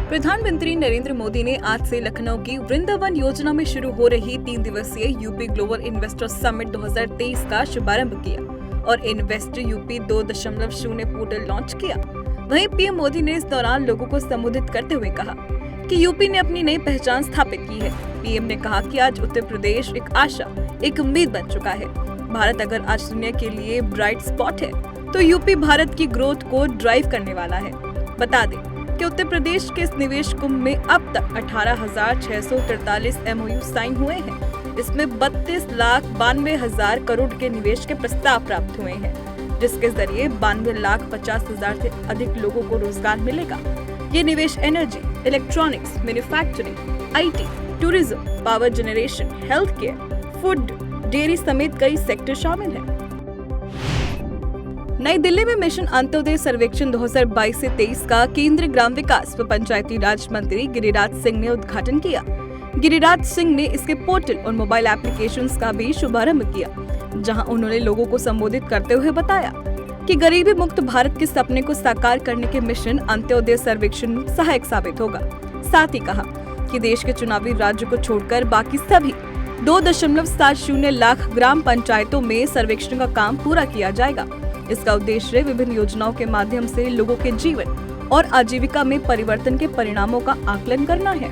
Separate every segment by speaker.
Speaker 1: प्रधानमंत्री नरेंद्र मोदी ने आज से लखनऊ की वृंदावन योजना में शुरू हो रही 3 दिवसीय यूपी ग्लोबल इन्वेस्टर समिट 2023 का शुभारंभ किया और इन्वेस्ट यूपी 2.0 पोर्टल लॉन्च किया। वहीं पीएम मोदी ने इस दौरान लोगों को संबोधित करते हुए कहा कि यूपी ने अपनी नई पहचान स्थापित की है। पीएम ने कहा कि आज उत्तर प्रदेश एक आशा, एक उम्मीद बन चुका है। भारत अगर आज दुनिया के लिए ब्राइट स्पॉट है तो यूपी भारत की ग्रोथ को ड्राइव करने वाला है। बता दें कि उत्तर प्रदेश के इस निवेश कुंभ में अब तक 18,643 MOU साइन हुए हैं। इसमें 32,92,000 करोड़ के निवेश के प्रस्ताव प्राप्त हुए हैं, जिसके जरिए 92,50,000 से अधिक लोगों को रोजगार मिलेगा। ये निवेश energy, electronics, manufacturing, IT, tourism, power generation, health care, food, dairy समेत कई सेक्टर शामिल हैं। नई दिल्ली में मिशन अंत्योदय सर्वेक्षण 2022 से 23 का केंद्रीय ग्राम विकास व पंचायती राज मंत्री गिरिराज सिंह ने उद्घाटन किया। गिरिराज सिंह ने इसके पोर्टल और मोबाइल एप्लीकेशंस का भी शुभारंभ किया, जहां उन्होंने लोगों को संबोधित करते हुए बताया कि गरीबी मुक्त भारत के सपने को साकार करने के मिशन अंत्योदय सर्वेक्षण सहायक साबित होगा। साथ ही कहा कि देश के चुनावी राज्य को छोड़कर बाकी सभी 2.70 लाख ग्राम पंचायतों में सर्वेक्षण का काम पूरा किया जाएगा। इसका उद्देश्य विभिन्न योजनाओं के माध्यम से लोगों के जीवन और आजीविका में परिवर्तन के परिणामों का आकलन करना है।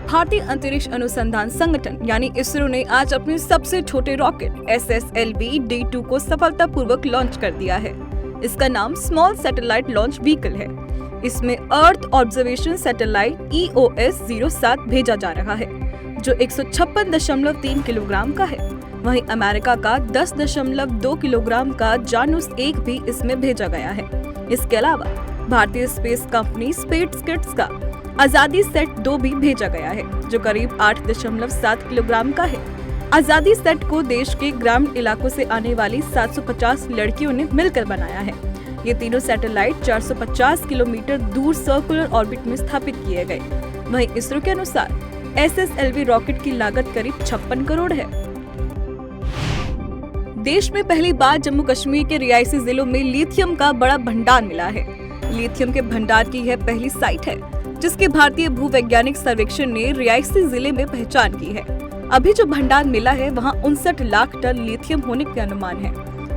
Speaker 1: भारतीय अंतरिक्ष अनुसंधान संगठन यानी इसरो ने आज अपने सबसे छोटे रॉकेट SSLV D2 को सफलतापूर्वक लॉन्च कर दिया है। इसका नाम स्मॉल सैटेलाइट लॉन्च व्हीकल है। इसमें अर्थ ऑब्जर्वेशन सैटेलाइट EOS 07 भेजा जा रहा है, जो 156.3 किलोग्राम का है। वहीं अमेरिका का 10.2 किलोग्राम का जानुस 1 भी इसमें भेजा गया है। इसके अलावा भारतीय स्पेस कंपनी स्पेसकिट्स का आजादी सेट 2 भी भेजा गया है, जो करीब 8.7 किलोग्राम का है। आजादी सेट को देश के ग्रामीण इलाकों से आने वाली 750 लड़कियों ने मिलकर बनाया है। ये तीनों सैटेलाइट 450 किलोमीटर दूर सर्कुलर ऑर्बिट में स्थापित किए गए। वहीं इसरो के अनुसार SSLV रॉकेट की लागत करीब 56 करोड़ है। देश में पहली बार जम्मू कश्मीर के रियासी जिलों में लिथियम का बड़ा भंडार मिला है। लिथियम के भंडार की यह पहली साइट है, जिसके भारतीय भूवैज्ञानिक सर्वेक्षण ने रियासी जिले में पहचान की है। अभी जो भंडार मिला है वहां 59 लाख टन लिथियम होने के अनुमान है।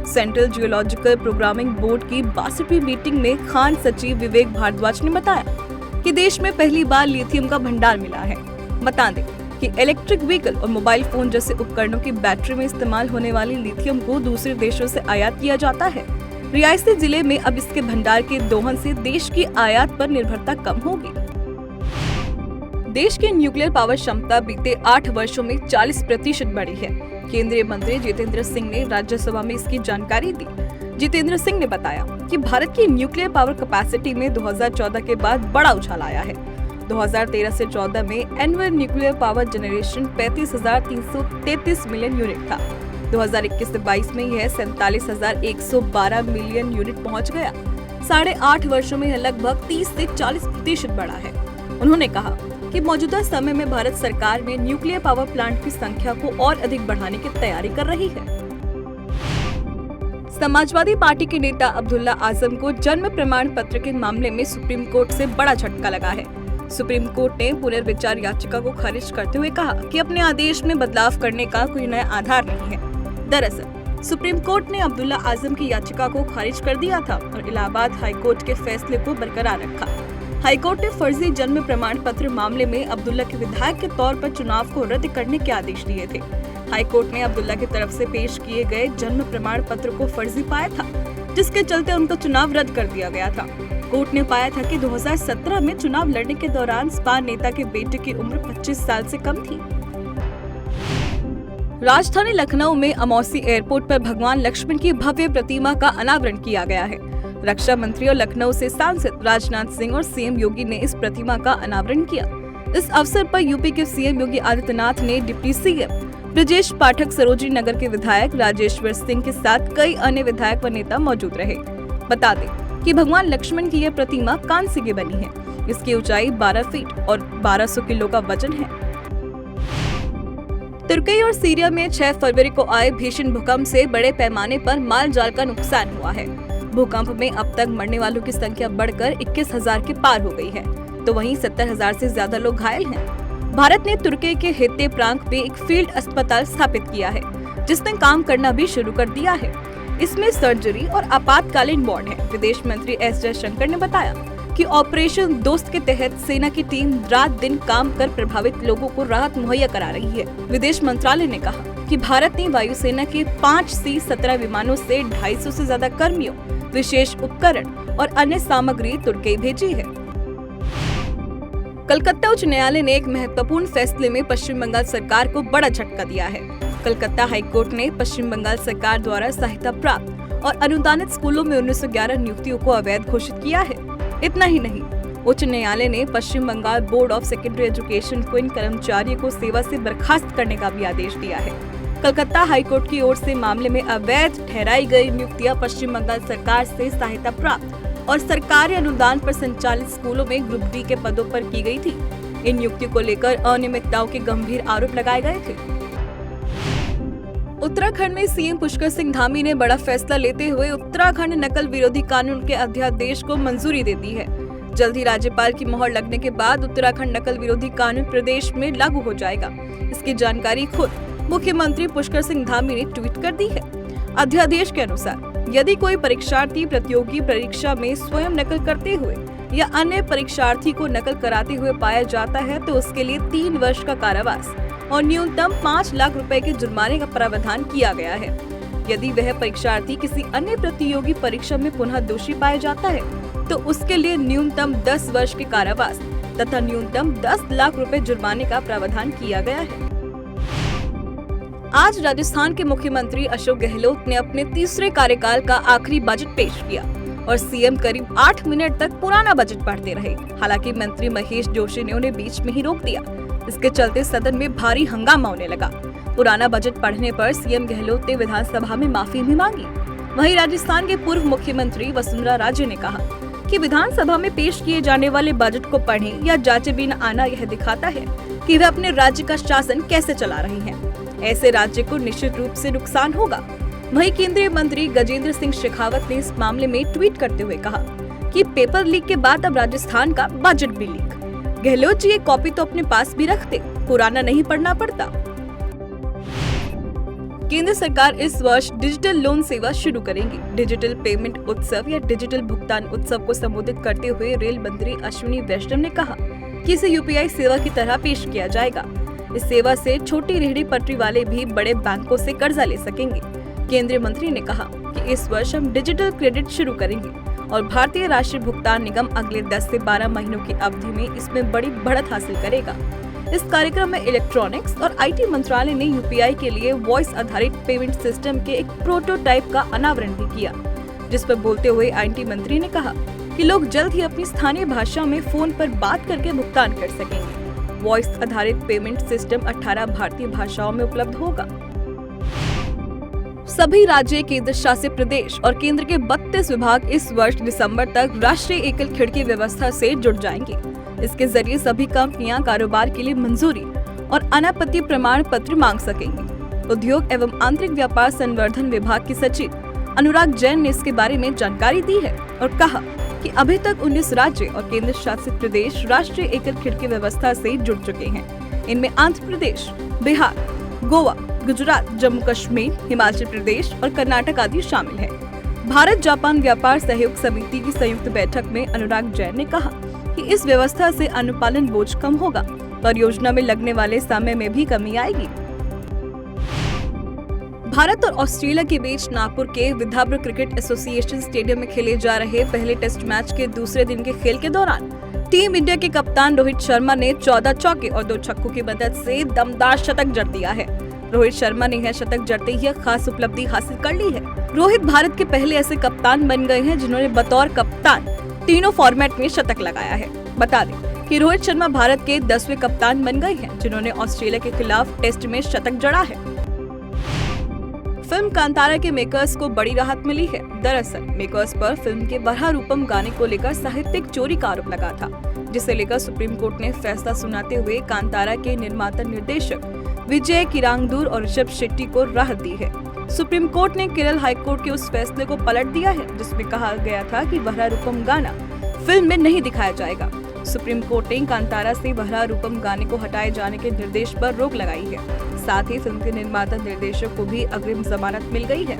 Speaker 1: सेंट्रल जियोलॉजिकल प्रोग्रामिंग बोर्ड की 62वीं मीटिंग में खान सचिव विवेक भारद्वाज ने बताया कि देश में पहली बार लिथियम का भंडार मिला है। बता दें कि इलेक्ट्रिक व्हीकल और मोबाइल फोन जैसे उपकरणों की बैटरी में इस्तेमाल होने वाली लिथियम को दूसरे देशों से आयात किया जाता है। रियासी जिले में अब इसके भंडार के दोहन से देश की आयात पर निर्भरता कम होगी। देश की न्यूक्लियर पावर क्षमता बीते 8 वर्षों में 40% बढ़ी है। केंद्रीय मंत्री जितेंद्र सिंह ने राज्यसभा में इसकी जानकारी दी। जितेंद्र सिंह ने बताया कि भारत की न्यूक्लियर पावर कैपेसिटी में 2014 के बाद बड़ा उछाल आया है। 2013 से 14 में annual nuclear power generation 35,333 million unit था। 2021 से 22 में यह 47,112 मिलियन यूनिट पहुंच गया। 8.5 वर्षों में यह लगभग 30 से 40% बढ़ा है। उन्होंने कहा कि मौजूदा समय में भारत सरकार में न्यूक्लियर पावर प्लांट की संख्या को और अधिक बढ़ाने की तैयारी कर रही है। समाजवादी पार्टी के नेता अब्दुल्ला आजम को जन्म प्रमाण पत्र के मामले में सुप्रीम कोर्ट से बड़ा झटका लगा है। सुप्रीम कोर्ट ने पुनर्विचार याचिका को खारिज करते हुए कहा कि अपने आदेश में बदलाव करने का कोई नया आधार नहीं है। दरअसल सुप्रीम कोर्ट ने अब्दुल्ला आजम की याचिका को खारिज कर दिया था और इलाहाबाद हाईकोर्ट के फैसले को बरकरार रखा। हाईकोर्ट ने फर्जी जन्म प्रमाण पत्र मामले में अब्दुल्ला के विधायक के तौर पर चुनाव को रद्द करने के आदेश दिए थे। हाईकोर्ट ने अब्दुल्ला की तरफ से पेश किए गए जन्म प्रमाण पत्र को फर्जी पाया था, जिसके चलते उनका चुनाव रद्द कर दिया गया था। कोर्ट ने पाया था कि 2017 में चुनाव लड़ने के दौरान सपा नेता के बेटे की उम्र 25 साल से कम थी। राजधानी लखनऊ में अमौसी एयरपोर्ट पर भगवान लक्ष्मण की भव्य प्रतिमा का अनावरण किया गया है। रक्षा मंत्री और लखनऊ से सांसद राजनाथ सिंह और सीएम योगी ने इस प्रतिमा का अनावरण किया। इस अवसर पर यूपी के सीएम योगी आदित्यनाथ ने डिप्टी सीएम ब्रजेश पाठक, सरोजनी नगर के विधायक राजेश्वर सिंह के साथ कई अन्य विधायक व नेता मौजूद रहे। बता दें कि भगवान लक्ष्मण की यह प्रतिमा कांस्य की बनी है। इसकी ऊंचाई 12 फीट और 1200 किलो का वजन है। तुर्की और सीरिया में 6 फरवरी को आए भीषण भूकंप से बड़े पैमाने पर माल जाल का नुकसान हुआ है। भूकंप में अब तक मरने वालों की संख्या बढ़कर 21,000 के पार हो गई है, तो वहीं 70,000 से ज्यादा लोग घायल हैं। भारत ने तुर्की के हित्ते प्रांत में एक फील्ड अस्पताल स्थापित किया है, जिसने काम करना भी शुरू कर दिया है। इसमें सर्जरी और आपातकालीन वार्ड है। विदेश मंत्री एस जयशंकर ने बताया कि ऑपरेशन दोस्त के तहत सेना की टीम रात दिन काम कर प्रभावित लोगों को राहत मुहैया करा रही है। विदेश मंत्रालय ने कहा कि भारत ने वायुसेना के 5 C-17 विमानों से 250 से ज्यादा कर्मियों, विशेष उपकरण और अन्य सामग्री तुर्की भेजी है। कलकत्ता उच्च न्यायालय ने एक महत्वपूर्ण फैसले में पश्चिम बंगाल सरकार को बड़ा झटका दिया है। कलकत्ता हाईकोर्ट ने पश्चिम बंगाल सरकार द्वारा सहायता प्राप्त और अनुदानित स्कूलों में 1911 नियुक्तियों को अवैध घोषित किया है। इतना ही नहीं, उच्च न्यायालय ने Paschim Bengal board of secondary education को इन कर्मचारियों को सेवा से बर्खास्त करने का भी आदेश दिया है। कलकत्ता हाईकोर्ट की ओर से मामले में अवैध ठहराई गई नियुक्तियां पश्चिम बंगाल सरकार से सहायता प्राप्त और सरकारी अनुदान पर संचालित स्कूलों में ग्रुप डी के पदों पर की गई थी। इन नियुक्तियों को लेकर अनियमितताओं के गंभीर आरोप लगाए गए थे। उत्तराखंड में सीएम पुष्कर सिंह धामी ने बड़ा फैसला लेते हुए उत्तराखंड नकल विरोधी कानून के अध्यादेश को मंजूरी दे दी है। जल्द ही राज्यपाल की मोहर लगने के बाद उत्तराखंड नकल विरोधी कानून प्रदेश में लागू हो जाएगा। इसकी जानकारी खुद मुख्यमंत्री पुष्कर सिंह धामी ने ट्वीट कर दी है। अध्यादेश के अनुसार यदि कोई परीक्षार्थी प्रतियोगी परीक्षा में स्वयं नकल करते हुए या अन्य परीक्षार्थी को नकल कराते हुए पाया जाता है तो उसके लिए 3 वर्ष का कारावास और न्यूनतम 5 लाख रुपए के जुर्माने का प्रावधान किया गया है। यदि वह परीक्षार्थी किसी अन्य प्रतियोगी परीक्षा में पुनः दोषी पाया जाता है तो उसके लिए न्यूनतम 10 वर्ष के कारावास तथा न्यूनतम 10 लाख रुपए जुर्माने का प्रावधान किया गया है। आज राजस्थान के मुख्यमंत्री अशोक गहलोत ने अपने तीसरे कार्यकाल का आखिरी बजट पेश किया और सीएम करीब 8 मिनट तक पुराना बजट पढ़ते रहे। हालांकि मंत्री महेश जोशी ने उन्हें बीच में ही रोक दिया। इसके चलते सदन में भारी हंगामा होने लगा। पुराना बजट पढ़ने पर सीएम गहलोत ने विधानसभा में माफी भी मांगी। वहीं राजस्थान के पूर्व मुख्यमंत्री वसुंधरा राजे ने कहा कि विधानसभा में पेश किए जाने वाले बजट को पढ़े या जांचे बिना आना यह दिखाता है कि वे अपने राज्य का शासन कैसे चला रही हैं। ऐसे राज्य को निश्चित रूप से नुकसान होगा। वहीं केंद्रीय मंत्री गजेंद्र सिंह शेखावत ने इस मामले में ट्वीट करते हुए कहा कि पेपर लीक के बाद अब राजस्थान का बजट भी लीक। गहलोत जी एक कॉपी तो अपने पास भी रखते, पुराना नहीं पढ़ना पड़ता। केंद्र सरकार इस वर्ष डिजिटल लोन सेवा शुरू करेगी। डिजिटल पेमेंट उत्सव या डिजिटल भुगतान उत्सव को संबोधित करते हुए रेल मंत्री अश्विनी वैष्णव ने कहा कि इसे यूपीआई सेवा की तरह पेश किया जाएगा। इस सेवा से छोटी रेहड़ी पटरी वाले भी बड़े बैंकों से कर्जा ले सकेंगे। केंद्रीय मंत्री ने कहा कि इस वर्ष हम डिजिटल क्रेडिट शुरू करेंगे और भारतीय राष्ट्रीय भुगतान निगम अगले 10 से 12 महीनों की अवधि में इसमें बड़ी बढ़त हासिल करेगा। इस कार्यक्रम में इलेक्ट्रॉनिक्स और आईटी मंत्रालय ने यूपीआई के लिए वॉइस आधारित पेमेंट सिस्टम के एक प्रोटोटाइप का अनावरण भी किया, जिस पर बोलते हुए आईटी मंत्री ने कहा कि लोग जल्द ही अपनी स्थानीय भाषा में फोन पर बात करके भुगतान कर सकेंगे। वॉइस आधारित पेमेंट सिस्टम 18 भारतीय भाषाओं में उपलब्ध होगा। सभी राज्य, केंद्र शासित प्रदेश और केंद्र के 32 विभाग इस वर्ष दिसंबर तक राष्ट्रीय एकल खिड़की व्यवस्था से जुड़ जाएंगे। इसके जरिए सभी कंपनियां कारोबार के लिए मंजूरी और अनापत्ति प्रमाण पत्र मांग सकेंगी। उद्योग एवं आंतरिक व्यापार संवर्धन विभाग के सचिव अनुराग जैन ने इसके बारे में जानकारी दी है और कहा कि अभी तक 19 राज्य और केंद्र शासित प्रदेश राष्ट्रीय एकल खिड़की व्यवस्था से जुड़ चुके हैं। इनमें आंध्र प्रदेश, बिहार, गोवा, गुजरात, जम्मू कश्मीर, हिमाचल प्रदेश और कर्नाटक आदि शामिल है। भारत जापान व्यापार सहयोग समिति की संयुक्त बैठक में अनुराग जैन ने कहा कि इस व्यवस्था से अनुपालन बोझ कम होगा, परियोजना में लगने वाले समय में भी कमी आएगी। भारत और ऑस्ट्रेलिया के बीच नागपुर के विद्याभ्र क्रिकेट एसोसिएशन स्टेडियम में खेले जा रहे पहले टेस्ट मैच के दूसरे दिन के खेल के दौरान टीम इंडिया के कप्तान रोहित शर्मा ने 14 चौके और 2 छक्कों की मदद से दमदार शतक जड़ दिया है। रोहित शर्मा ने यह शतक जड़ते ही खास उपलब्धि हासिल कर ली है। रोहित भारत के पहले ऐसे कप्तान बन गए हैं जिन्होंने बतौर कप्तान तीनों फॉर्मेट में शतक लगाया है। बता दें कि रोहित शर्मा भारत के 10वें कप्तान बन गए हैं जिन्होंने ऑस्ट्रेलिया के खिलाफ टेस्ट में शतक जड़ा है। फिल्म कांतारा के मेकर्स को बड़ी राहत मिली है। दरअसल मेकर्स पर फिल्म के बरहा रूपम गाने को लेकर साहित्यिक चोरी का आरोप लगा था, जिसे लेकर सुप्रीम कोर्ट ने फैसला सुनाते हुए कांतारा के निर्माता निर्देशक विजय किरांगदूर और ऋषभ शेट्टी को राहत दी है। सुप्रीम कोर्ट ने केरल हाई कोर्ट के उस फैसले को पलट दिया है जिसमें कहा गया था कि वहरा रूपम गाना फिल्म में नहीं दिखाया जाएगा। सुप्रीम कोर्ट ने कांतारा से वहरा रूपम गाने को हटाए जाने के निर्देश पर रोक लगाई है। साथ ही फिल्म के निर्माता निर्देशक को भी अग्रिम जमानत मिल गई है।